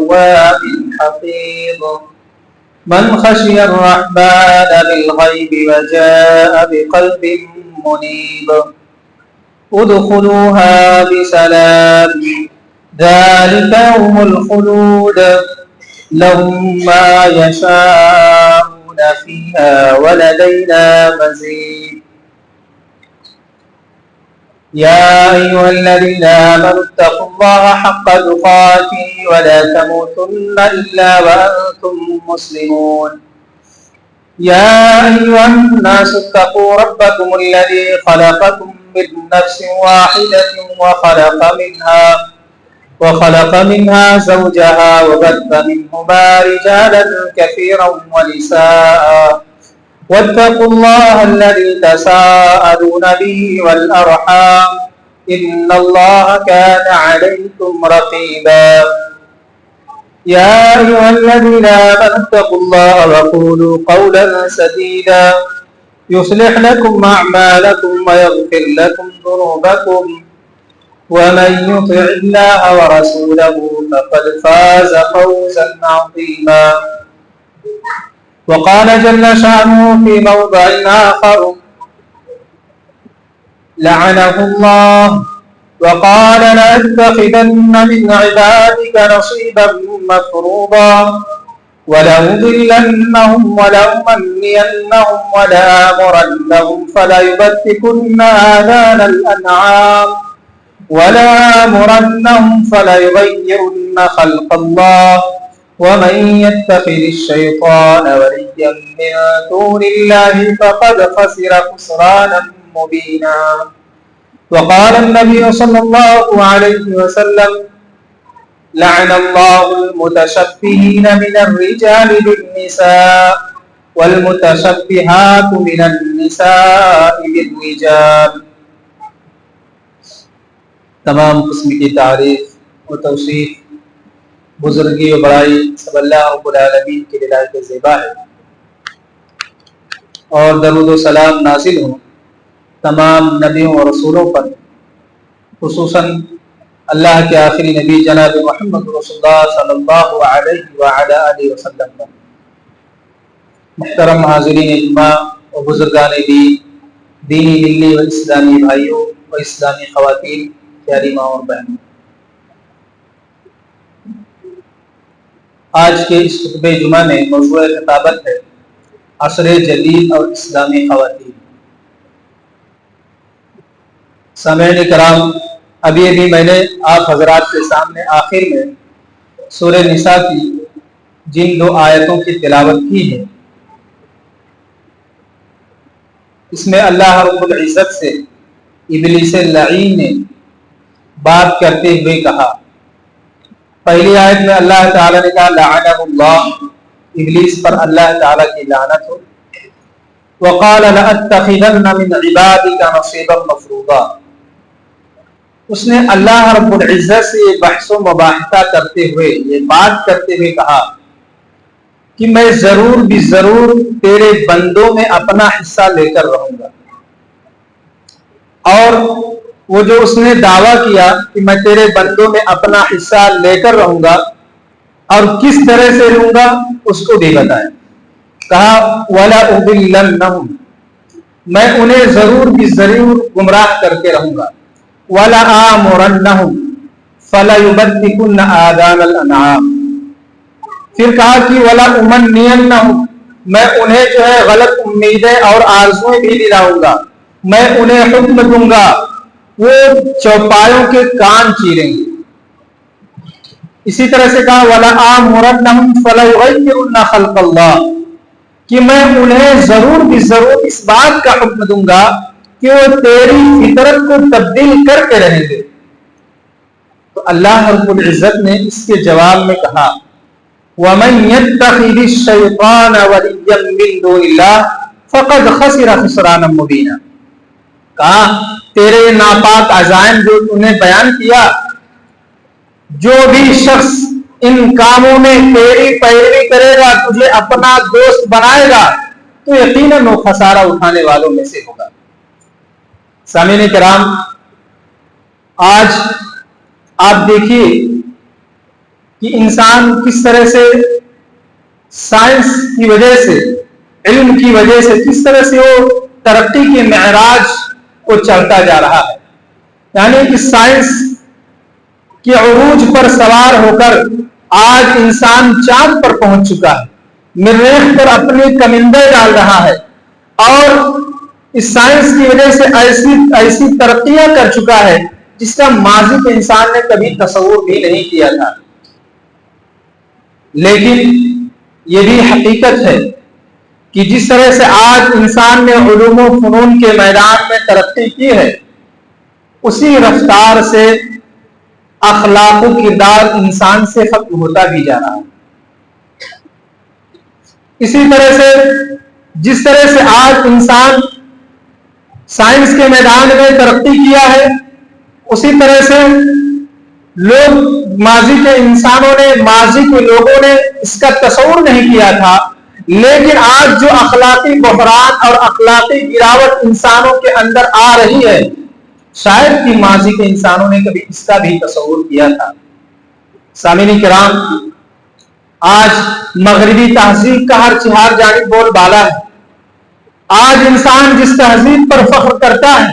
أواب حفيظ من خشي الرحمن بالغيب وجاء بقلب منيب ادخلوها بسلام ذلك يوم الخلود لهم ما يشاءون فيها ولدينا مزيد يا أيها الذين آمنوا اتقوا الله حق تقاته ولا تموتن إلا وأنتم مسلمون يا أيها الناس اتقوا ربكم الذي خلقكم من نفس واحدة وخلق منها زوجها وبث منهما رجالا كثيرا ونساء واتقوا الله الذي تساءلون به والأرحام إن الله كان عليكم رقيبا يا أيها الذين آمنوا اتقوا الله وقولوا قولا سديدا يصلح لكم أعمالكم ويغفر لكم ذنوبكم ومن يطع الله ورسوله فقد فاز فوزا عظيما وقال جل شأنه في موضع آخر لعنه الله وقال لأتخذن من عبادك نصيبا مفروضا ولأضلنهم ولأمنينهم ولآمرنهم فليبتكن آذان الأنعام ولآمرنهم فليغيرن خلق الله ومن يتخذ الشيطان وليا من دون الله فقد خسر خسرانا مبينا وقال النبي صلى الله عليه وسلم لعن الله المتشبهين من الرجال بالنساء والمتشبهات من النساء بالرجال. تمام قسم کی تعریف و توصیف بزرگی و بڑائی سب اللہ رب العالمین کے لائق زیبا ہے، اور درود و سلام نازل ہوں تمام نبیوں اور رسولوں پر، خصوصاً اللہ کے آخری نبی جناب محمد رسول اللہ صلی اللہ علیہ وعلی آلہ وسلم پر۔ محترم حاضرین اجماع و بزرگان دینی ملی و اسلامی بھائیوں و اسلامی خواتین، پیاری ماں اور بہنوں، آج کے اس خطبہ جمعہ میں موضوع خطابت ہے عصر جدید اور اسلامی خواتین۔ سامعین کرام، ابھی میں نے آپ حضرات کے سامنے آخر میں سورہ نساء کی جن 2 آیتوں کی تلاوت کی ہے، اس میں اللہ رب العزت سے ابلیس لعین نے بات کرتے ہوئے کہا۔ پہلی آیت میں اللہ تعالیٰ نے کہا لعنہ اللہ، ابلیس پر اللہ تعالیٰ کی لعنت ہو۔ وقال لأتخذن من عبادك نصيبا مفروضا، اس نے اللہ رب العزت سے یہ بحث و مباحثہ کرتے ہوئے، یہ بات کرتے ہوئے کہا کہ میں ضرور بھی ضرور تیرے بندوں میں اپنا حصہ لے کر رہوں گا۔ اور وہ جو اس نے دعویٰ کیا کہ میں تیرے بندوں میں اپنا حصہ لے کر رہوں گا اور کس طرح سے لوں گا اس کو بھی بتایا۔ کہا وَلَأُضِلَّنَّهُمْ، میں انہیں ضرور بھی ضرور گمراہ کر کے رہوں گا۔ وَلَآمُرَنَّهُمْ فَلَيُبَتِّكُنَّ آذَانَ الْأَنْعَامِ، پھر کہا کہ وَلَأُمَنِّيَنَّهُمْ، میں انہیں جو ہے غلط امیدیں اور آرزویں بھی دلاؤں گا، میں انہیں حکم دوں گا وہ چوپایوں کے کان چیریں گے۔ اسی طرح سے کہا وَلَآمُرَنَّهُمْ فَلَيُغَيِّرُنَّ خَلْقَ اللَّهِ، کہ میں انہیں ضرور بھی ضرور اس بات کا حکم دوں گا کہ وہ تیری فطرت کو تبدیل کر کے رہیں گے۔ تو اللہ رب العزت نے اس کے جواب میں کہا وَمَن يَتَّخِذِ الشَّيْطَانَ وَلِيًّا مِّن دُونِ اللَّهِ فَقَدْ خَسِرَ خُسْرَانًا مُبِينًا، کہا تیرے ناپاک عزائم جو انہیں بیان کیا، جو بھی شخص ان کاموں میں تیری پیروی کرے گا، تجھے اپنا دوست بنائے گا، تو یقیناً وہ خسارہ اٹھانے والوں میں سے ہوگا۔ سامعین کرام، آج آپ دیکھیے کہ انسان کس طرح سے سائنس کی وجہ سے، علم کی وجہ سے کس طرح سے وہ ترقی کے معراج کو چلتا جا رہا ہے. یعنی کہ سائنس کے عروج پر سوار ہو کر آج انسان چاند پر پہنچ چکا ہے، مریخ پر اپنے کمندے ڈال رہا ہے، اور اس سائنس کی وجہ سے ایسی ترقیاں کر چکا ہے جس کا ماضی کے انسان نے کبھی تصور بھی نہیں کیا تھا. لیکن یہ بھی حقیقت ہے کہ جس طرح سے آج انسان نے علوم و فنون کے میدان میں ترقی کی ہے، اسی رفتار سے اخلاق و کردار انسان سے ختم ہوتا بھی جا رہا ہے. اسی طرح سے جس طرح سے آج انسان سائنس کے میدان میں ترقی کیا ہے، اسی طرح سے لوگ ماضی کے لوگوں نے اس کا تصور نہیں کیا تھا. لیکن آج جو اخلاقی بحران اور اخلاقی گراوٹ انسانوں کے اندر آ رہی ہے، شاید کہ ماضی کے انسانوں نے کبھی اس کا بھی تصور کیا تھا. سامعین کرام، آج مغربی تہذیب کا ہر جانب بول بالا ہے. آج انسان جس تہذیب پر فخر کرتا ہے،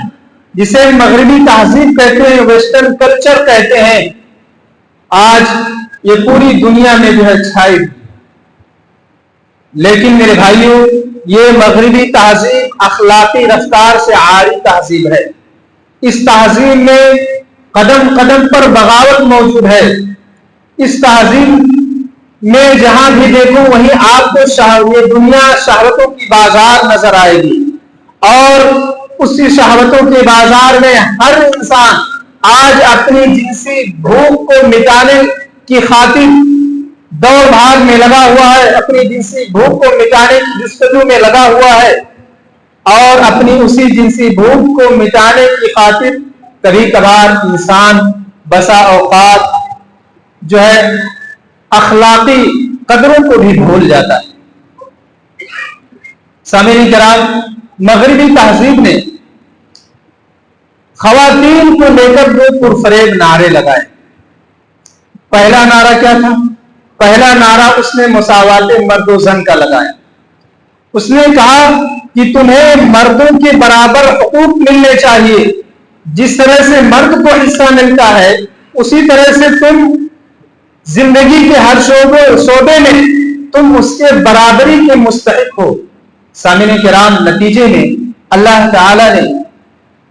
جسے مغربی تہذیب کہتے ہیں، ویسٹرن کلچر کہتے ہیں، آج یہ پوری دنیا میں جو ہے چھائی. لیکن میرے بھائیوں، یہ مغربی تہذیب اخلاقی رفتار سے عاری تہذیب ہے. اس تہذیب میں قدم قدم پر بغاوت موجود ہے. اس تہذیب میں جہاں بھی دیکھو وہیں آپ کو یہ دنیا شہوتوں کی بازار نظر آئے گی، اور اسی شہوتوں کے بازار میں ہر انسان آج اپنی جنسی بھوک کو مٹانے کی خاطر دوڑ بھاگ میں لگا ہوا ہے، اپنی جنسی بھوک کو مٹانے کی جستجو میں لگا ہوا ہے، اور اپنی اسی جنسی بھوک کو مٹانے کی خاطر کبھی کبھار انسان بسا اوقات جو ہے اخلاقی قدروں کو بھی بھول جاتا ہے. سامعین کرام، مغربی تہذیب نے خواتین کو لے کر دو پرفریب نعرے لگائے. پہلا نعرہ کیا تھا؟ پہلا نعرہ اس نے مساوات مرد و زن کا لگایا. اس نے کہا کہ تمہیں مردوں کے برابر حقوق ملنے چاہیے. جس طرح سے مرد کو حصہ ملتا ہے، اسی طرح سے تم زندگی کے ہر شعبے میں تم اس کے برابری کے مستحق ہو. سامعین کرام، نتیجے میں اللہ تعالی نے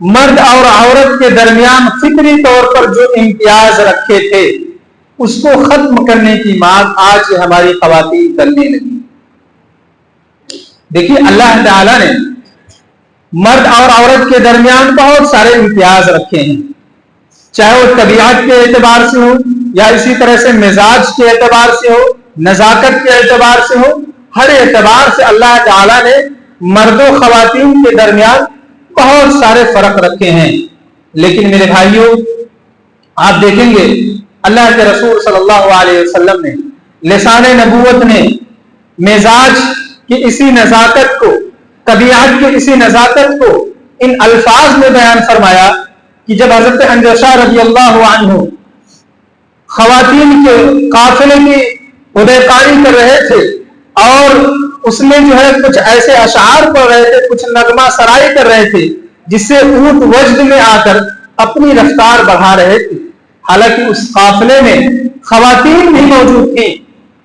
مرد اور عورت کے درمیان فطری طور پر جو امتیاز رکھے تھے، اس کو ختم کرنے کی مانگ آج ہماری خواتین کرنے لگی. دیکھیے، اللہ تعالی نے مرد اور عورت کے درمیان بہت سارے امتیاز رکھے ہیں، چاہے وہ طبیعت کے اعتبار سے ہو، یا اسی طرح سے مزاج کے اعتبار سے ہو، نزاکت کے اعتبار سے ہو. ہر اعتبار سے اللہ تعالی نے مرد و خواتین کے درمیان بہت سارے فرق رکھے ہیں. لیکن میرے بھائیوں، آپ دیکھیں گے اللہ کے رسول صلی اللہ علیہ وسلم نے لسان نبوت نے مزاج کی اسی نزاکت کو، طبیعت کی اسی نزاکت کو ان الفاظ میں بیان فرمایا کہ جب حضرت انجشہ رضی اللہ عنہ خواتین کے قافلے کی ہدیقاری کر رہے تھے، اور اس میں جو ہے کچھ ایسے اشعار پڑھ رہے تھے، کچھ نغمہ سرائی کر رہے تھے، جس سے اونٹ وجد میں آ کر اپنی رفتار بڑھا رہے تھے. حالانکہ اس قافلے میں خواتین بھی موجود تھیں.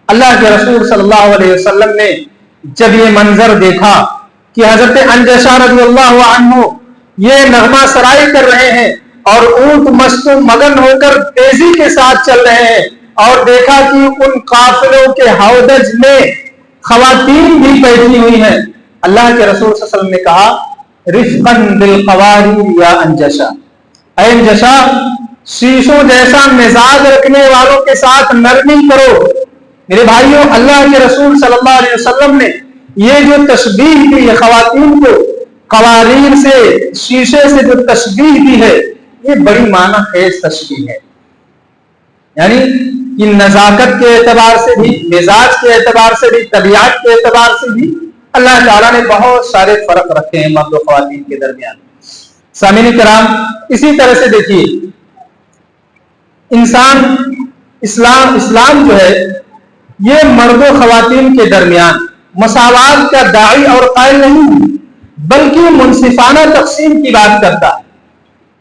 اللہ کے رسول صلی اللہ علیہ وسلم نے جب یہ منظر دیکھا کہ حضرت انجشہ رضی اللہ عنہ یہ نغمہ سرائی کر رہے ہیں اور اونٹ مست و مگن ہو کر تیزی کے ساتھ چل رہے ہیں، اور دیکھا کہ ان قافلوں کے ہودج میں خواتین بھی بیٹھی ہوئی ہیں، اللہ کے رسول صلی اللہ علیہ وسلم نے کہا رفقاً بالقواریر یا انجشہ، اے انجشہ، شیشوں جیسا مزاج رکھنے والوں کے ساتھ نرمی کرو. میرے بھائیوں، اللہ کے رسول صلی اللہ علیہ وسلم نے یہ جو تشبیہ دی ہے خواتین کو، قواریر سے، شیشے سے جو تشبیہ دی ہے، یہ بڑی معنی خیز تشبیہ ہے. یعنی کہ نزاکت کے اعتبار سے بھی، مزاج کے اعتبار سے بھی، طبیعت کے اعتبار سے بھی اللہ تعالیٰ نے بہت سارے فرق رکھے ہیں مرد و خواتین کے درمیان. سامعین کرام، اسی طرح سے دیکھیے، انسان اسلام جو ہے یہ مرد و خواتین کے درمیان مساوات کا داعی اور قائل نہیں، بلکہ منصفانہ تقسیم کی بات کرتا ہے۔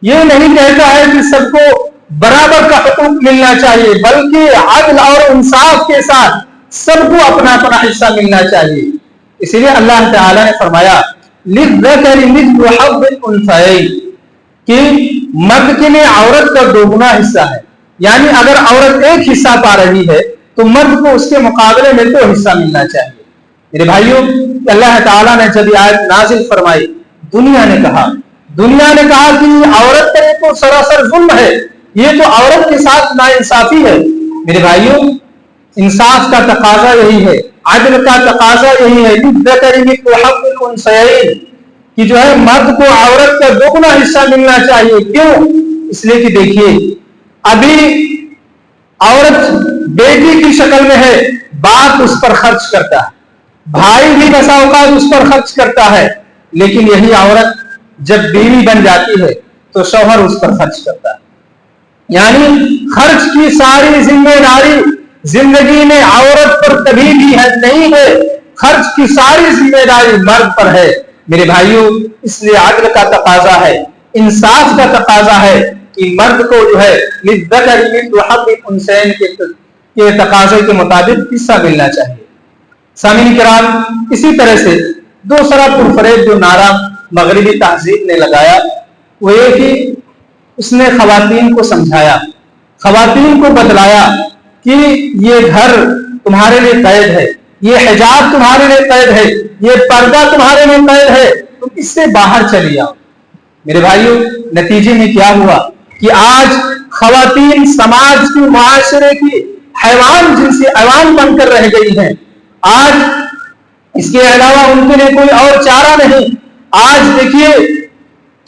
یہ نہیں کہتا ہے کہ سب کو برابر کا حقوق ملنا چاہیے، بلکہ عدل اور انصاف کے ساتھ سب کو اپنا اپنا حصہ ملنا چاہیے۔ اس لیے اللہ تعالی نے فرمایا للذکر مثل حظ الانثیین، کہ مرد کے لیے عورت کا دوگنا حصہ ہے، یعنی اگر عورت ایک حصہ پا رہی ہے تو مرد کو اس کے مقابلے میں 2 حصہ ملنا چاہیے۔ میرے بھائیوں، اللہ تعالیٰ نے جب آیت نازل فرمائی، دنیا نے کہا کہ عورت پر تو سراسر ظلم ہے، یہ تو عورت کے ساتھ ناانصافی ہے۔ میرے بھائیوں، انصاف کا تقاضا یہی ہے، عدل کا تقاضا یہی ہے للذکر مثل حظ الانثیین، کہ جو ہے مرد کو عورت کا دوگنا حصہ ملنا چاہیے۔ کیوں؟ اس لیے کہ دیکھیے، ابھی عورت بیٹی کی شکل میں ہے، باپ اس پر خرچ کرتا ہے، بھائی بھی بسا اوقات اس پر خرچ کرتا ہے، لیکن یہی عورت جب بیوی بن جاتی ہے تو شوہر اس پر خرچ کرتا ہے۔ یعنی خرچ کی ساری ذمہ داری زندگی میں عورت پر کبھی بھی نہیں ہے، خرچ کی ساری ذمہ داری مرد پر ہے۔ میرے بھائیوں، اس لیے عدل کا تقاضا ہے، انصاف کا تقاضا ہے کہ مرد کو جو ہے للذکر مثل حظ الانثیین کے تقاضے کے مطابق حصہ ملنا چاہیے۔ سامعین کرام، اسی طرح سے دوسرا پرفریب جو نعرہ مغربی تہذیب نے لگایا وہ یہ کہ اس نے خواتین کو سمجھایا، خواتین کو بتلایا کہ یہ گھر تمہارے لیے قید ہے، یہ حجاب تمہارے لیے قید ہے، یہ پردہ تمہارے لیے قید ہے، تم اس سے باہر چلی آؤ۔ میرے بھائیوں، نتیجے میں کیا ہوا کہ آج خواتین سماج کی، معاشرے کی حیوان جنسی حیوان بن کر رہ گئی ہیں۔ آج اس کے علاوہ ان کے لیے کوئی اور چارہ نہیں۔ آج دیکھیے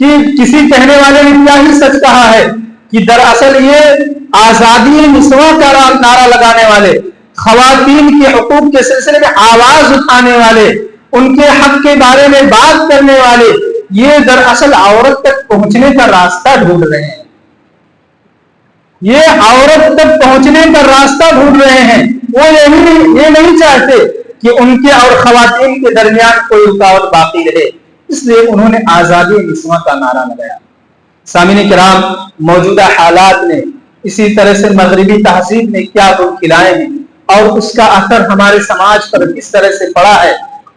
کہ کسی کہنے والے نے کیا ہی سچ کہا ہے کہ دراصل یہ آزادی نسواں کا نعرہ لگانے والے، خواتین کے حقوق کے سلسلے میں آواز اٹھانے والے، ان کے حق کے بارے میں بات کرنے والے، یہ دراصل عورت تک پہنچنے کا راستہ ڈھونڈ رہے ہیں، یہ عورت تک پہنچنے کا راستہ ڈھونڈ رہے ہیں۔ وہ یہ نہیں چاہتے کہ ان کے اور خواتین کے درمیان کوئی رکاوٹ باقی رہے، اس لیے انہوں نے آزادی نسواں کا نعرہ لگایا۔ سامعین کرام، موجودہ حالات نے، اسی طرح سے مغربی تہذیب نے کیا گل کھلائے ہیں اور اس کا اثر ہمارے سماج پر کس طرح سے پڑا ہے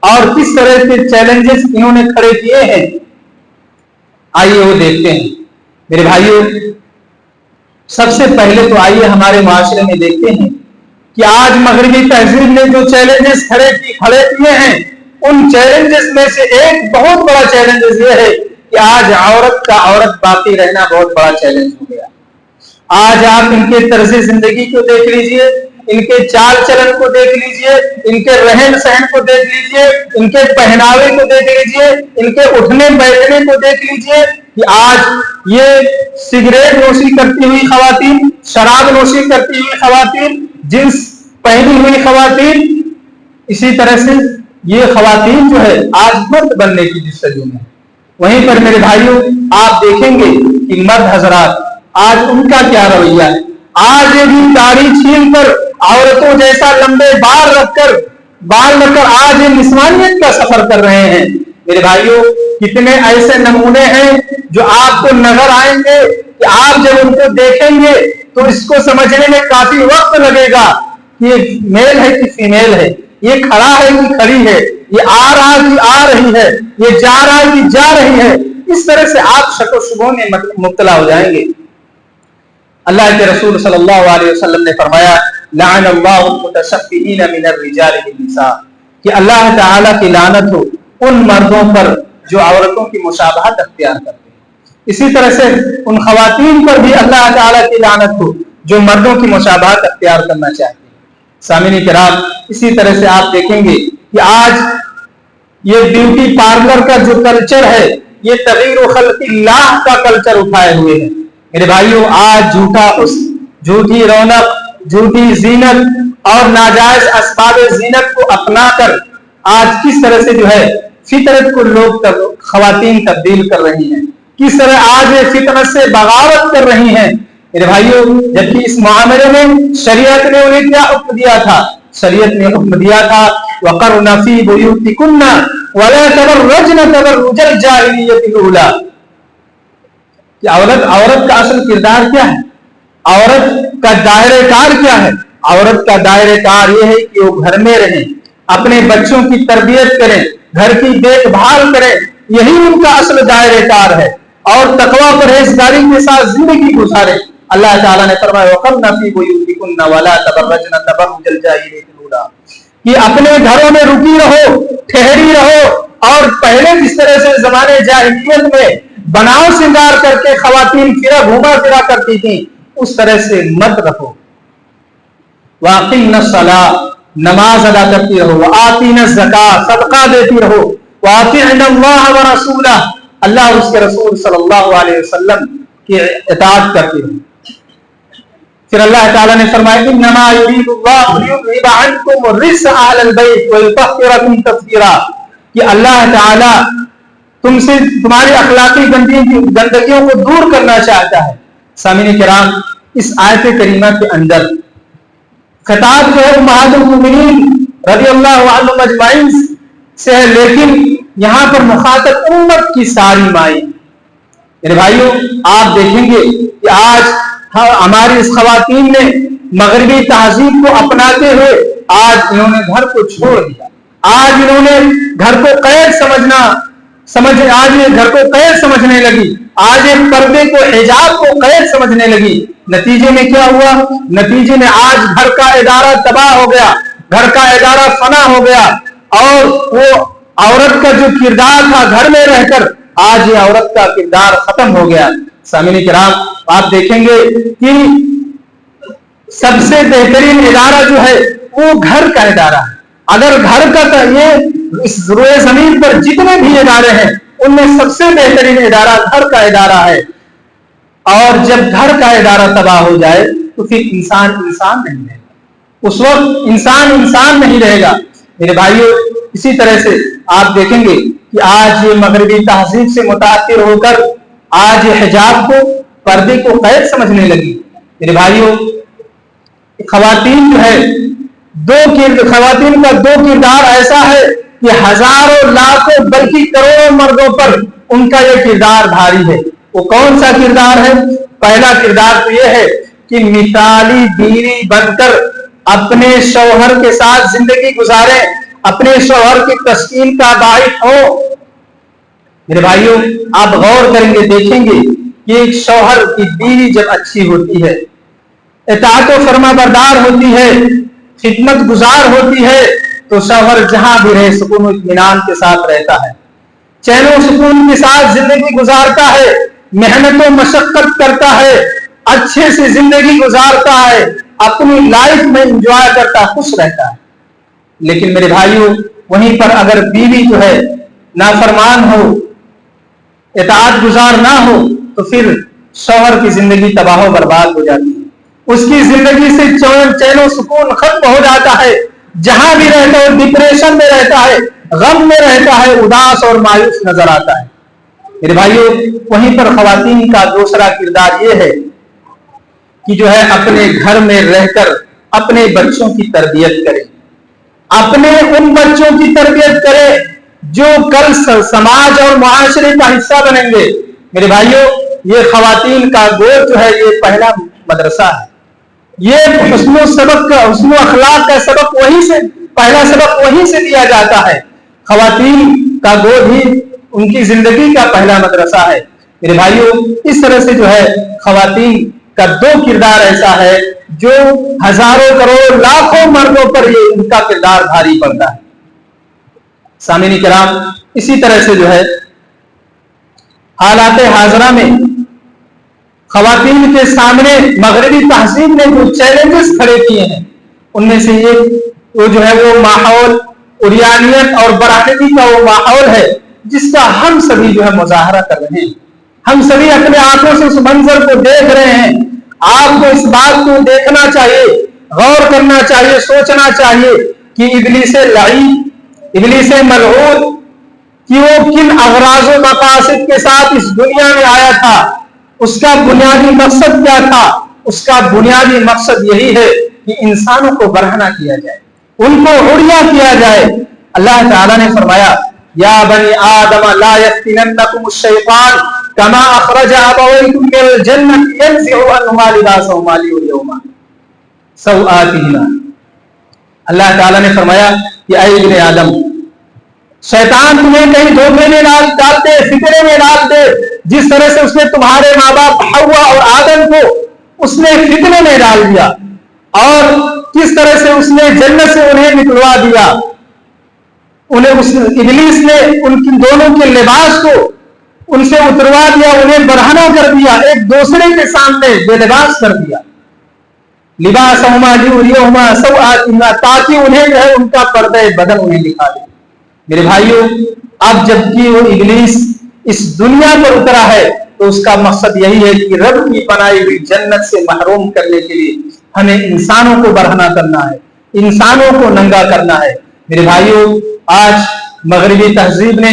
اور کس طرح کے چیلنجز انہوں نے کھڑے کیے ہیں، آئیے وہ دیکھتے ہیں۔ میرے بھائیوں، سب سے پہلے تو آئیے ہمارے معاشرے میں دیکھتے ہیں کہ آج مغربی تہذیب نے جو چیلنجز کھڑے کیے ہیں، ان چیلنجز میں سے ایک بہت بڑا چیلنجز یہ ہے کہ آج عورت کا عورت باقی رہنا بہت بڑا چیلنج ہو گیا۔ آج آپ ان کے طرز زندگی کو دیکھ لیجئے، ان کے چال چلن کو دیکھ لیجئے، ان کے رہن سہن کو دیکھ لیجئے، ان کے پہناوے کو دیکھ لیجئے، ان کے اٹھنے بیٹھنے کو دیکھ لیجئے کہ آج یہ سگریٹ نوشی کرتی ہوئی خواتین، شراب نوشی کرتی ہوئی خواتین، جنس پہنی ہوئی خواتین، اسی طرح سے یہ خواتین جو ہے آج مرد بننے کی جستجو میں۔ وہیں پر میرے بھائیوں، آپ دیکھیں گے کہ مرد حضرات آج ان کا کیا رویہ ہے۔ آج یہ بھی داڑھی چھیل کر، عورتوں جیسا لمبے بال رکھ کر آج یہ نسوانیت کا سفر کر رہے ہیں۔ میرے بھائیوں، کتنے ایسے نمونے ہیں جو آپ کو نظر آئیں گے کہ آپ جب ان کو دیکھیں گے تو اس کو سمجھنے میں کافی وقت لگے گا کہ یہ میل ہے کہ فیمیل ہے، یہ کھڑا ہے کہ کھڑی ہے، یہ آ رہا کہ آ رہی ہے، یہ جا رہا کہ جا رہی ہے۔ اس طرح سے آپ شک و شبہوں میں مبتلا ہو جائیں گے۔ اللہ کے رسول صلی اللہ علیہ وسلم نے فرمایا لعن اللہ المتشبہین من الرجال بالنساء، کہ اللہ تعالیٰ کی لعنت ہو ان مردوں پر جو عورتوں کی مشابہت اختیار کرتے ہیں، اسی طرح سے ان خواتین پر بھی اللہ تعالیٰ کی لعنت ہو جو مردوں کی مشابہت اختیار کرنا چاہتے ہیں۔ سامعین کرام، اسی طرح سے آپ دیکھیں گے کہ آج یہ بیوٹی پارلر کا جو کلچر ہے، یہ تغیر خلق اللہ کا کلچر اٹھائے ہوئے ہیں۔ میرے بھائیوں، آج جھوٹا حسن، جھوٹی رونق، جھوٹی زینت اور ناجائز اسباب زینت کو اپنا کر آج کس طرح سے جو ہے فطرت کو لوگ خواتین تبدیل کر رہی ہیں، کس طرح آج یہ فطرت سے بغاوت کر رہی ہیں، میرے بھائیوں، جبکہ اس معاملے میں شریعت نے انہیں کیا حکم دیا تھا؟ شریعت نے حکم دیا تھا وَقَرْنَ فِي بُيُوتِكُنَّ وَلَا تَبَرَّجْنَ تَبَرُّجَ الْجَاهِلِيَّةِ الْأُولَىٰ کہ عورت کا اصل کردار کیا ہے؟ عورت کا دائرہ کار کیا ہے؟ عورت کا دائرہ کار یہ ہے کہ وہ گھر میں رہیں، اپنے بچوں کی تربیت کریں، گھر کی دیکھ بھال کریں، یہی ان کا اصل دائرہ کار ہے، اور تقوی پرہیزگاری کے ساتھ زندگی گزاریں۔ اللہ تعالیٰ نے فرمایا وَقَرْنَ فِي بُيُوتِكُنَّ وَلَا تَبَرَّجْنَ تَبَرُّجَ الْجَاهِلِيَّةِ الْأُولَىٰ کہ اپنے گھروں میں رکی رہو، ٹھہری رہو، اور پہلے جس طرح سے زمانے جاہلیت میں بناؤ سنگار کر کے خواتین گھوما پھرا کرتی تھیں، اس طرح سے مت رہو۔ وَأَقِمْنَ الصَّلَاةَ نماز ادا کرتی رہو، وَآتِينَ الزَّكَاةَ صدقہ دیتی رہو، وَأَطِعْنَ اللَّهَ وَرَسُولَهُ اللہ اور اس کے رسول صلی اللہ علیہ وسلم کی اطاعت کرتی رہو۔ پھر اللہ تعالیٰ نے فرمایا انما یرید اللہ لیذھب عنکم الرجس اہل البیت ویطہرکم تطہیرا کہ اللہ تعالیٰ تم سے تمہاری اخلاقی گندگیوں کو دور کرنا چاہتا ہے۔ سامعین کرام، اس آیت کریمہ کے اندر خطاب جو ہے امہات المؤمنین رضی اللہ عنہم اجمعین سے ہے، لیکن یہاں پر مخاطب امت کی ساری مائیں۔ میرے بھائیوں، آپ دیکھیں گے کہ آج ہماری اس خواتین نے مغربی تہذیب کو اپناتے ہوئے آج انہوں نے گھر کو چھوڑ دیا، آج انہوں نے گھر کو قید سمجھنے لگی، آج ایک پردے کو حجاب کو قید سمجھنے لگی۔ نتیجے میں کیا ہوا؟ نتیجے میں آج گھر کا ادارہ تباہ ہو گیا، گھر کا ادارہ فنا ہو گیا، اور وہ عورت کا جو کردار تھا گھر میں رہ کر، آج یہ عورت کا کردار ختم ہو گیا۔ سامعین کرام، آپ دیکھیں گے کہ سب سے بہترین ادارہ جو ہے وہ گھر کا ادارہ ہے۔ اگر گھر کا یہ اس روئے زمین پر جتنے بھی ادارے ہیں ان میں سب سے بہترین ادارہ گھر کا ادارہ ہے، اور جب گھر کا ادارہ تباہ ہو جائے تو پھر انسان نہیں رہے گا، اس وقت انسان نہیں رہے گا۔ میرے بھائیوں، اسی طرح سے آپ دیکھیں گے کہ آج یہ مغربی تہذیب سے متاثر ہو کر آج یہ حجاب کو، پردے کو قید سمجھنے لگی۔ میرے بھائیوں، خواتین جو ہے خواتین کا دو کردار ایسا ہے کہ ہزاروں لاکھوں بلکہ کروڑوں مردوں پر ان کا یہ کردار بھاری ہے۔ وہ کون سا کردار ہے؟ پہلا کردار تو یہ ہے کہ مثالی بیوی بن کر اپنے شوہر کے ساتھ زندگی گزاریں، اپنے شوہر کی تسکین کا باعث ہو۔ میرے بھائیوں، آپ غور کریں گے، دیکھیں گے کہ ایک شوہر کی بیوی جب اچھی ہوتی ہے، اطاعت و فرما بردار ہوتی ہے، خدمت گزار ہوتی ہے، تو شوہر جہاں بھی رہے سکون و اطمینان کے ساتھ رہتا ہے، چین و سکون کے ساتھ زندگی گزارتا ہے، محنت و مشقت کرتا ہے، اچھے سے زندگی گزارتا ہے، اپنی لائف میں انجوائے کرتا ہے، خوش رہتا ہے۔ لیکن میرے بھائیوں، وہیں پر اگر بیوی جو ہے نافرمان ہو، اطاعت گزار نہ ہو، تو پھر شوہر کی زندگی تباہ و برباد ہو جاتی ہے، اس کی زندگی سے چین و سکون ختم ہو جاتا ہے، جہاں بھی رہتا ہے ڈپریشن میں رہتا ہے، غم میں رہتا ہے، اداس اور مایوس نظر آتا ہے۔ میرے بھائیوں، وہیں پر خواتین کا دوسرا کردار یہ ہے کہ جو ہے اپنے گھر میں رہ کر اپنے بچوں کی تربیت کرے، اپنے ان بچوں کی تربیت کرے جو کل سماج اور معاشرے کا حصہ بنیں گے۔ میرے بھائیوں، یہ خواتین کا گود جو ہے یہ پہلا مدرسہ ہے، یہ حسن و اخلاق کا سبق پہلا سبق وہیں سے دیا جاتا ہے۔ خواتین کا گود ہی ان کی زندگی کا پہلا مدرسہ ہے۔ میرے بھائیوں، اس طرح سے جو ہے خواتین کا دو کردار ایسا ہے جو ہزاروں کروڑ لاکھوں مردوں پر یہ ان کا کردار بھاری پڑتا ہے۔ سامعین کرام، اسی طرح سے جو ہے حالات حاضرہ میں خواتین کے سامنے مغربی تہذیب نے جو چیلنجز کھڑے کیے ہیں، ان میں سے وہ جو ہے وہ ماحول عریانیت اور برہنگی کا وہ ماحول ہے جس کا ہم سبھی جو ہے مظاہرہ کر رہے ہیں۔ ہم سبھی اپنے آنکھوں سے اس منظر کو دیکھ رہے ہیں۔ آپ کو اس بات کو دیکھنا چاہیے، غور کرنا چاہیے، سوچنا چاہیے کہ ابلیس لعین، ابلیس ملعون کہ وہ کن اغراض و مقاصد کے ساتھ اس دنیا میں آیا تھا۔ اس کا بنیادی مقصد کیا تھا؟ اس کا بنیادی مقصد یہی ہے کہ انسانوں کو برہنہ کیا جائے، ان کو عریا کیا جائے۔ اللہ تعالیٰ نے فرمایا یا بنی آدم لا یفتننکم الشیطان کما اخرج ابویکم من الجنۃ ینزع عنہما لباسہما لیریہما سوآتہما۔ اللہ تعالیٰ نے فرمایا کہ اے ابن آدم، شیطان تمہیں کہیں دھوکے میں ڈال دے، فتنے میں ڈال دے، جس طرح سے اس نے تمہارے ماں باپ حوا اور آدم کو اس نے فتنے میں ڈال دیا، اور کس طرح سے اس نے جنت سے انہیں نکلوا دیا، ابلیس نے ان دونوں کے لباس کو ان سے اتروا دیا، انہیں برہنہ کر دیا، ایک دوسرے کے سامنے بے لباس کر دیا، لباسہما لیریہما سوآتہما، تاکہ انہیں جو ہے ان کا پردہ بدن انہیں دکھا دے۔ میرے بھائیوں، اب جبکہ وہ ابلیس اس دنیا پر اترا ہے تو اس کا مقصد یہی ہے کہ رب کی بنائی ہوئی جنت سے محروم کرنے کے لیے ہمیں انسانوں کو برہنہ کرنا ہے، انسانوں کو ننگا کرنا ہے۔ میرے بھائیوں، آج مغربی تہذیب نے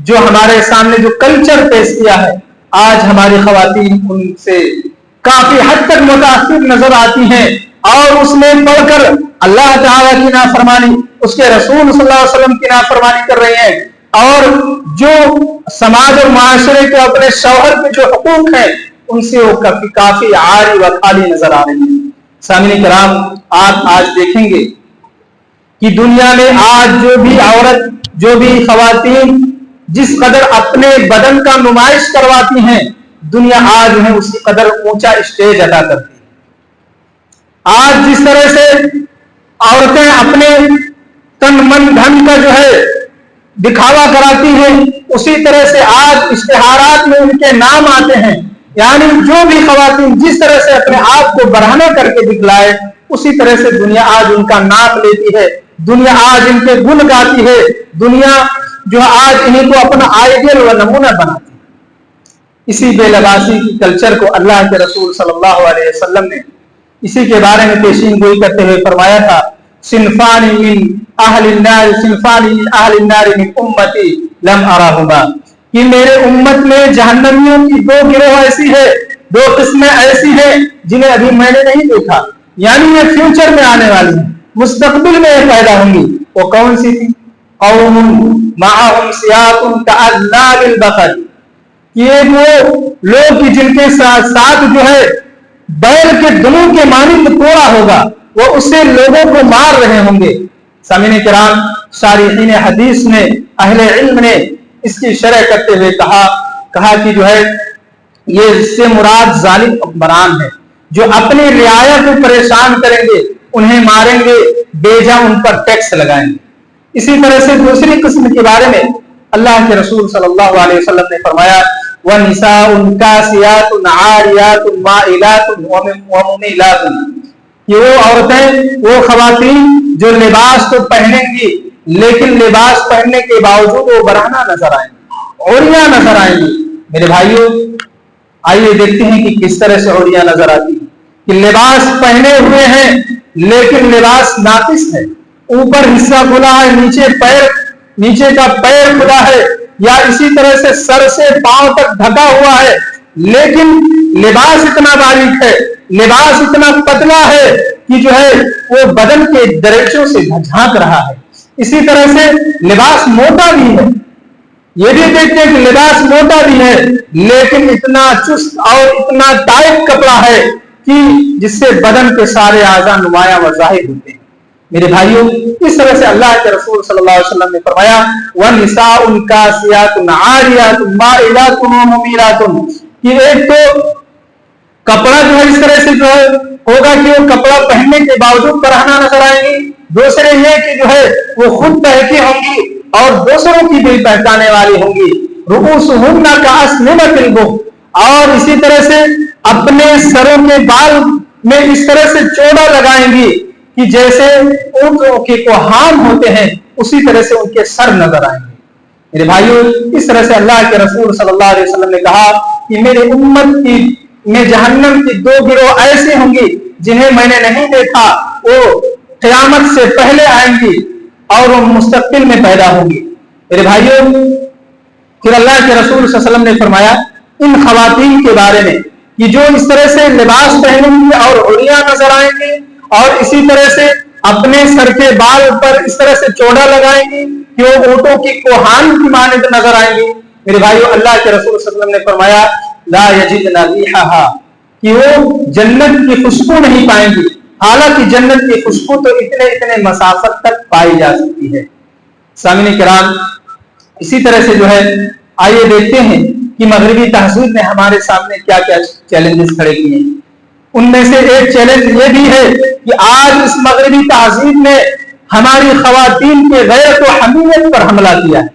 جو ہمارے سامنے جو کلچر پیش کیا ہے، آج ہماری خواتین ان سے کافی حد تک متاثر نظر آتی ہیں، اور اس میں پڑھ کر اللہ تعالیٰ کی نافرمانی، اس کے رسول صلی اللہ علیہ وسلم کی نافرمانی کر رہی ہیں، اور جو سماج اور معاشرے کے اپنے شوہر کے جو حقوق ہیں ان سے وہ کافی عاری و خالی نظر آ رہی ہیں۔ سامعین کرام، آپ آج دیکھیں گے کہ دنیا میں آج جو بھی عورت، جو بھی خواتین جس قدر اپنے بدن کا نمائش کرواتی ہیں، دنیا آج انہیں اسی قدر اونچا اسٹیج عطا کرتی ہے۔ آج جس طرح سے عورتیں اپنے تن من دھن کا جو ہے دکھاوا کراتی ہیں، اسی طرح سے آج اشتہارات میں ان کے نام آتے ہیں، یعنی جو بھی خواتین جس طرح سے اپنے آپ کو برہنہ کر کے دکھلائے، اسی طرح سے دنیا آج ان کا نام لیتی ہے، دنیا آج ان کے گن گاتی ہے، دنیا جو آج انہیں کو اپنا آئیڈیل و نمونہ بناتی ہے۔ اسی بے لباسی کی کلچر کو اللہ کے رسول صلی اللہ علیہ وسلم نے اسی کے بارے میں پیشین گوئی کرتے ہوئے فرمایا تھا، صنفان من اہل النار صنفان من اہل النار من امتی لم اراہما، کہ میرے امت میں جہنمیوں کی دو گروہ ایسی ہے، دو قسمیں ایسی ہیں جنہیں ابھی میں نے نہیں دیکھا، یعنی یہ فیوچر میں آنے والی ہیں، مستقبل میں یہ پیدا ہوں گی۔ وہ کون سی تھی؟ قوم معہم سیاط کاذناب البقر، یہ وہ لوگ جن کے ساتھ جو ہے بیل کے دموں کے مانند کوڑا ہوگا، وہ اس سے لوگوں کو مار رہے ہوں گے۔ سامعین کرام، شارحین حدیث نے، اہل علم نے اس کی شرح کرتے ہوئے کہا کہ جو ہے یہ اس سے مراد ظالم حکمران ہے، جو اپنی رعایا کو پریشان کریں گے، انہیں ماریں گے، بیجا ان پر ٹیکس لگائیں گے۔ اسی طرح سے دوسری قسم کے بارے میں اللہ کے رسول صلی اللہ علیہ وسلم نے فرمایا وَنِسَاءٌ كَاسِيَاتٌ عَارِيَاتٌ مَائِلَاتٌ وَمُمِيلَاتٌ، کہ وہ عورتیں، وہ خواتین جو لباس تو پہنیں گی لیکن لباس پہننے کے باوجود وہ برہنہ نظر آئیں گی، عوریاں نظر آئیں گی۔ میرے بھائیوں، آئیے دیکھتے ہیں کہ کس طرح سے عوریاں نظر آتی ہیں، کہ لباس پہنے ہوئے ہیں لیکن لباس ناقص ہے، اوپر حصہ کھلا ہے، نیچے کا پیر کھلا ہے، یا اسی طرح سے سر سے پاؤں تک ڈھکا ہوا ہے، لیکن لباس اتنا باریک ہے، لباس اتنا پتلا ہے کہ جو ہے وہ بدن کے درجوں سے جھانک رہا ہے۔ اسی طرح سے لباس موٹا بھی ہے، یہ بھی دیکھتے ہیں کہ لباس موٹا بھی ہے لیکن اتنا چست اور اتنا ٹائٹ کپڑا ہے کہ جس سے بدن کے سارے اعضاء نمایاں و ظاہر ہوتے ہیں۔ میرے بھائیوں، اس طرح سے اللہ کے رسول صلی اللہ علیہ وسلم نے فرمایا وَنِسَاءٌ كَاسِيَاتٌ عَارِيَاتٌ مَائِلَاتٌ وَمُمِيلَاتٌ، کہ ایک تو کپڑا جو ہے اس طرح سے جو ہے ہوگا کہ وہ کپڑا پہننے کے باوجود برہنہ نظر آئیں گی، دوسرے یہ کہ جو ہے وہ خود بہکی ہوں گی اور دوسروں کی بھی پہچانے والی ہوں گی، رؤوسہن کأسنمۃ البخت، اور اسی طرح سے اپنے سروں کے بال میں اس طرح سے چوڑا لگائیں گی کہ جیسے اونٹوں کے کوہان ہوتے ہیں اسی طرح سے ان کے سر نظر آئیں گے۔ میرے بھائیوں، اس طرح سے اللہ کے رسول صلی اللہ علیہ وسلم نے کہا کہ میرے امت میں جہنم کی دو گروہ ایسے ہوں گی جنہیں میں نے نہیں دیکھا، وہ قیامت سے پہلے آئیں گی اور وہ مستقبل میں پیدا ہوں گی۔ میرے بھائیوں، پھر اللہ کے رسول صلی اللہ علیہ وسلم نے فرمایا ان خواتین کے بارے میں کہ جو اس طرح سے لباس پہنیں گے اور عریاں نظر آئیں گے اور اسی طرح سے اپنے سر کے بال پر اس طرح سے چوڑا لگائیں گے کہ وہ اونٹوں کی کوہان کی مانند نظر آئیں گے. میرے بھائیو اللہ کے رسول صلی اللہ علیہ وسلم نے فرمایا لا یجدن ریحھا کہ وہ جنت کی خوشبو نہیں پائیں گی, حالانکہ جنت کی خوشبو تو اتنے مسافت تک پائی جا سکتی ہے. سامعین کرام اسی طرح سے جو ہے آئیے دیکھتے ہیں کہ مغربی تہذیب نے ہمارے سامنے کیا کیا چیلنجز کھڑے کیے ہیں. ان میں سے ایک چیلنج یہ بھی ہے کہ آج اس مغربی تہذیب نے ہماری خواتین کے غیرت و حمیت پر حملہ کیا ہے.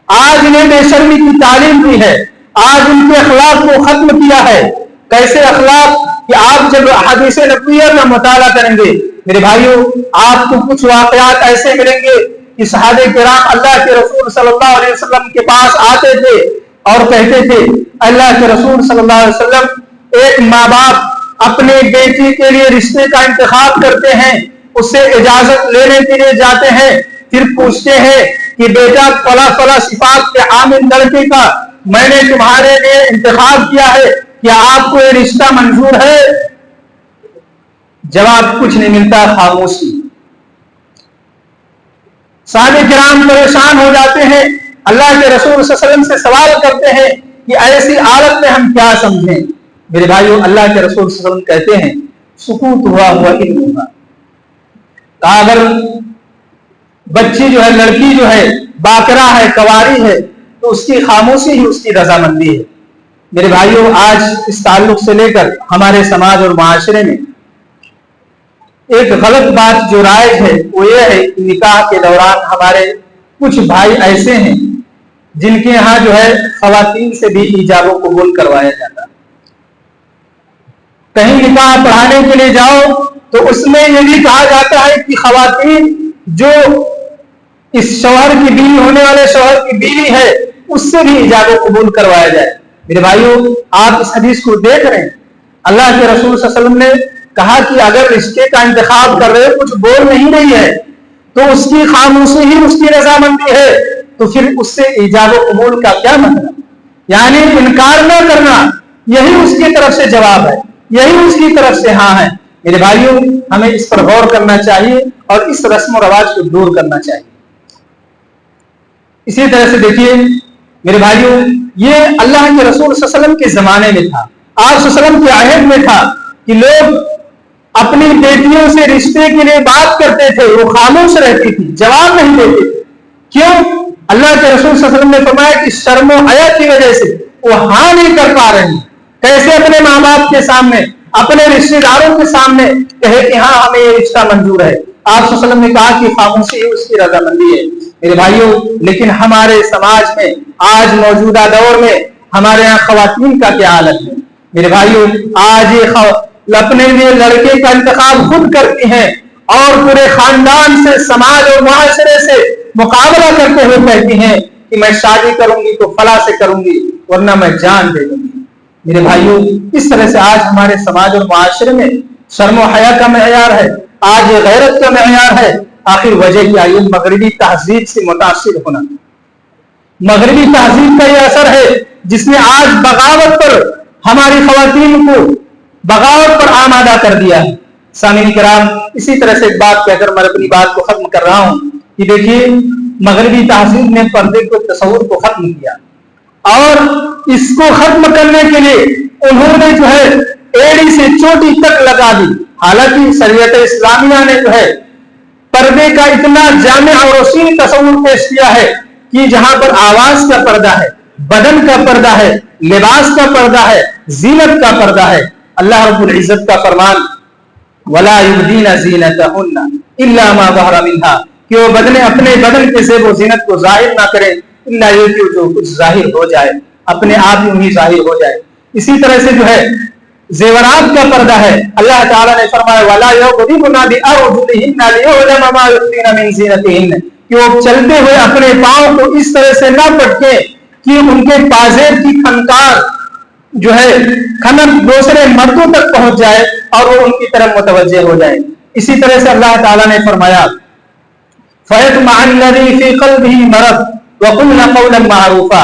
آج انہیں بے شرمی کی تعلیم دی ہے, آج ان کے اخلاق کو ختم کیا ہے. کیسے اخلاق کہ آپ جب حدیث نبویہ کا مطالعہ کریں گے میرے بھائیوں آپ کو کچھ واقعات ایسے ملیں گے کہ صحابہ کرام اللہ کے رسول صلی اللہ علیہ وسلم کے پاس آتے تھے اور کہتے تھے اللہ کے رسول صلی اللہ علیہ وسلم, ایک ماں باپ اپنے بیٹی کے لیے رشتے کا انتخاب کرتے ہیں, اس سے اجازت لینے کے لیے جاتے ہیں, پھر پوچھتے ہیں کہ بیٹا فلاں فلاں صفات کے حامل لڑکے کا میں نے تمہارے لیے انتخاب کیا ہے, کیا آپ کو یہ رشتہ منظور ہے؟ جواب کچھ نہیں ملتا, خاموشی. صحابہ کرام پریشان ہو جاتے ہیں, اللہ کے رسول صلی اللہ علیہ وسلم سے سوال کرتے ہیں کہ ایسی حالت میں ہم کیا سمجھیں. میرے بھائیو اللہ کے رسول صلی اللہ علیہ وسلم کہتے ہیں سکوت ہوا علم ہوگا. اگر بچی جو ہے لڑکی جو ہے باکرہ ہے کواری ہے تو اس کی خاموشی ہی اس کی رضامندی ہے. میرے بھائیو آج اس تعلق سے لے کر ہمارے سماج اور معاشرے میں ایک غلط بات جو رائج ہے وہ یہ ہے کہ نکاح کے دوران ہمارے کچھ بھائی ایسے ہیں جن کے یہاں جو ہے خواتین سے بھی ایجاب و قبول کروایا جاتا ہے. کہیں نکاح پڑھانے کے لیے جاؤ تو اس میں یہ بھی کہا جاتا ہے کہ خواتین جو اس شوہر کی بیوی ہونے والے شوہر کی بیوی ہے اس سے بھی ایجاب و قبول کروایا جائے. میرے بھائیو آپ اس حدیث کو دیکھ رہے ہیں, اللہ کے رسول صلی اللہ علیہ وسلم نے کہا کہ اگر رشتے کا انتخاب کر رہے کچھ بول نہیں رہی ہے تو اس کی خاموشی ہی اس کی رضامندی ہے, تو پھر اس سے ایجاب و قبول کا کیا مطلب؟ یعنی انکار نہ کرنا یہی اس کی طرف سے جواب ہے, یہی اس کی طرف سے ہاں ہے. میرے بھائیو ہمیں اس پر غور کرنا چاہیے اور اس رسم و رواج کو دور کرنا چاہیے. اسی طرح سے دیکھیے میرے بھائیو یہ اللہ کے رسول صلی اللہ علیہ وسلم کے زمانے میں تھا, آپ صلی اللہ علیہ وسلم کے عہد میں تھا کہ لوگ اپنی بیٹیوں سے رشتے کے لیے بات کرتے تھے, وہ خاموش رہتی تھی, جواب نہیں دیتے تھے. کیوں؟ اللہ کے رسول صلی اللہ علیہ وسلم نے فرمایا کہ شرم و حیا کی وجہ سے وہ ہاں نہیں کر پا رہے ہیں. کیسے اپنے ماں باپ کے سامنے اپنے رشتے داروں کے سامنے کہے کہ ہاں ہمیں یہ رشتہ منظور ہے. آپ صلی اللہ علیہ وسلم نے کہا کہ خاموشی ہی اس کی رضامندی ہے. میرے بھائیوں لیکن ہمارے سماج میں آج موجودہ دور میں ہمارے یہاں خواتین کا کیا حالت ہے؟ میرے بھائیوں آج یہ اپنے لیے لڑکے کا انتخاب خود کرتی ہیں اور پورے خاندان سے سماج اور معاشرے سے مقابلہ کرتے ہوئے کہتی ہیں کہ میں شادی کروں گی تو فلاں سے کروں گی ورنہ میں جان دے دوں گی. میرے بھائیوں اس طرح سے آج ہمارے سماج اور معاشرے میں شرم و حیا کا معیار ہے, آج یہ غیرت کا معیار ہے. آخر وجہ کیا؟ یہ مغربی تہذیب سے متاثر ہونا, مغربی تہذیب کا یہ اثر ہے جس نے آج بغاوت پر ہماری خواتین کو بغاوت پر آمادہ کر دیا ہے. سامعین کرام اسی طرح سے ایک بات کہہ کر میں اپنی بات کو ختم کر رہا ہوں کہ دیکھیے مغربی تہذیب نے پردے کو تصور کو ختم کیا اور اس کو ختم کرنے کے لیے انہوں نے جو ہے ایڑی سے چوٹی تک لگا دی. حالانکہ شریعت اسلامیہ نے جو ہے پردے کا اتنا جامع اور وسیع تصور پیش کیا ہے کہ جہاں پر آواز کا پردہ ہے, بدن کا پردہ ہے, لباس کا پردہ ہے, زینت کا پردہ ہے. اللہ رب العزت کا فرمان وَلَا يُبْدِينَ زِينَتَهُنَّ إِلَّا مَا ظَهَرَ مِنْهَا کہ وہ اپنے بدن کے زیب و زینت کو ظاہر نہ کریں الا یہ کہ جو کچھ ظاہر ہو جائے اپنے آپ ہی انہیں ظاہر ہو جائے. اسی طرح سے جو ہے زیورات کا پردہ ہے. اللہ تعالیٰ نے فرمایا وَلَا يَضْرِبْنَ بِأَرْجُلِهِنَّ لِيُعْلَمَ مَا يُخْفِينَ مِنْ زِينَتِهِنَّ کہ وہ چلتے ہوئے اپنے پاؤں کو اس طرح سے نہ پٹکیں کہ ان کے پازیب کی خنکار جو ہے کھنک دوسرے مردوں تک پہنچ جائے اور وہ ان کی طرف متوجہ ہو جائے. اسی طرح سے اللہ تعالیٰ نے فرمایا فَيَطْمَعَ الَّذِي فِي قَلْبِهِ مَرَضٌ وَقُلْنَ قَوْلًا مَعْرُوفًا